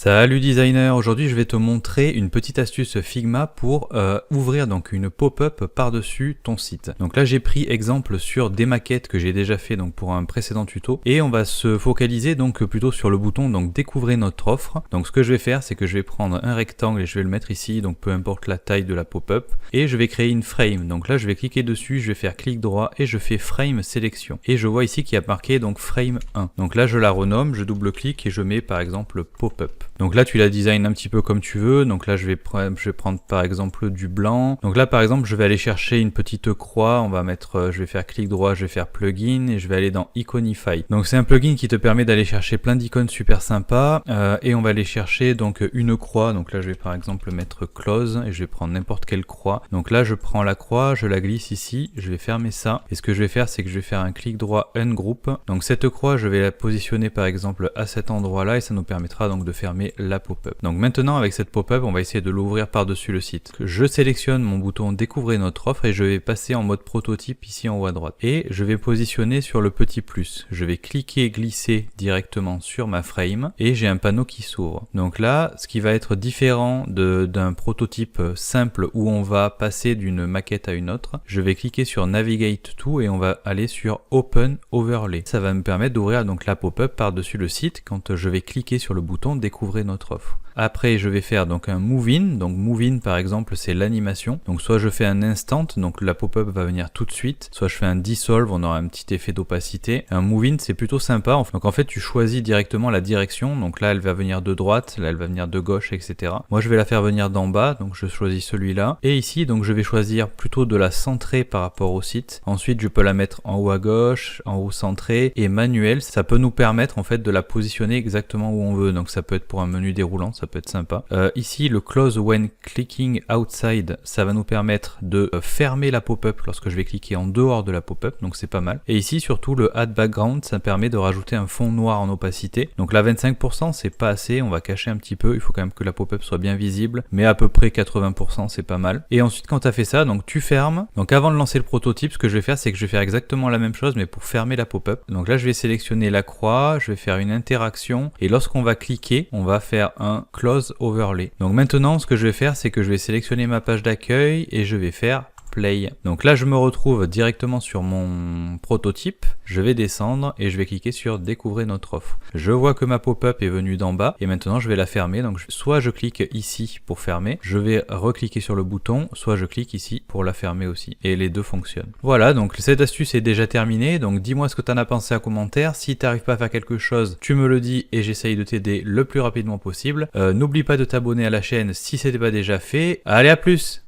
Salut designer, aujourd'hui je vais te montrer une petite astuce Figma pour ouvrir donc une pop-up par-dessus ton site. Donc là j'ai pris exemple sur des maquettes que j'ai déjà fait donc pour un précédent tuto et on va se focaliser donc plutôt sur le bouton donc découvrez notre offre. Donc ce que je vais faire c'est que je vais prendre un rectangle et je vais le mettre ici, donc peu importe la taille de la pop-up, et je vais créer une frame. Donc là je vais cliquer dessus, je vais faire clic droit et je fais frame sélection et je vois ici qu'il y a marqué donc frame 1. Donc là je la renomme, je double-clique et je mets par exemple pop-up. Donc là tu la design un petit peu comme tu veux. Donc là je vais prendre par exemple du blanc. Donc là par exemple je vais aller chercher une petite croix, on va mettre, je vais faire clic droit, je vais faire plugin et je vais aller dans Iconify. Donc c'est un plugin qui te permet d'aller chercher plein d'icônes super sympas et on va aller chercher donc une croix. Donc là je vais par exemple mettre close et je vais prendre n'importe quelle croix. Donc là je prends la croix, je la glisse ici, je vais fermer ça et ce que je vais faire c'est que je vais faire un clic droit ungroup. Donc cette croix je vais la positionner par exemple à cet endroit là et ça nous permettra donc de fermer la pop-up. Donc maintenant avec cette pop-up on va essayer de l'ouvrir par-dessus le site. Je sélectionne mon bouton découvrir notre offre et je vais passer en mode prototype ici en haut à droite et je vais positionner sur le petit plus. Je vais cliquer glisser directement sur ma frame et j'ai un panneau qui s'ouvre. Donc là ce qui va être différent d'un prototype simple où on va passer d'une maquette à une autre, je vais cliquer sur navigate to et on va aller sur open overlay. Ça va me permettre d'ouvrir donc la pop-up par-dessus le site quand je vais cliquer sur le bouton découvrir notre offre. Après je vais faire donc un move in. Donc move in par exemple c'est l'animation. Donc soit je fais un instant, donc la pop-up va venir tout de suite, soit je fais un dissolve, on aura un petit effet d'opacité. Un move in c'est plutôt sympa. Donc en fait tu choisis directement la direction. Donc là elle va venir de droite, là elle va venir de gauche, etc. Moi je vais la faire venir d'en bas, donc je choisis celui-là. Et ici donc je vais choisir plutôt de la centrer par rapport au site. Ensuite je peux la mettre en haut à gauche, en haut centré et manuel. Ça peut nous permettre en fait de la positionner exactement où on veut. Donc ça peut être pour un menu déroulant, ça peut être sympa. Ici le close when clicking outside, ça va nous permettre de fermer la pop-up lorsque je vais cliquer en dehors de la pop-up, donc c'est pas mal. Et ici surtout le add background, ça permet de rajouter un fond noir en opacité. Donc là 25% c'est pas assez, on va cacher un petit peu, il faut quand même que la pop-up soit bien visible, mais à peu près 80% c'est pas mal. Et ensuite quand tu as fait ça, donc tu fermes. Donc avant de lancer le prototype, ce que je vais faire c'est que je vais faire exactement la même chose mais pour fermer la pop-up. Donc là je vais sélectionner la croix, je vais faire une interaction et lorsqu'on va cliquer, on va faire un close overlay. Donc maintenant ce que je vais faire c'est que je vais sélectionner ma page d'accueil et je vais faire play. Donc là je me retrouve directement sur mon prototype, je vais descendre et je vais cliquer sur découvrir notre offre. Je vois que ma pop-up est venue d'en bas et maintenant je vais la fermer. Donc soit je clique ici pour fermer, je vais recliquer sur le bouton, soit je clique ici pour la fermer aussi et les deux fonctionnent. Voilà, donc cette astuce est déjà terminée. Donc dis-moi ce que tu en as pensé en commentaire. Si tu n'arrives pas à faire quelque chose, tu me le dis et j'essaye de t'aider le plus rapidement possible. N'oublie pas de t'abonner à la chaîne si ce n'était pas déjà fait. Allez, à plus!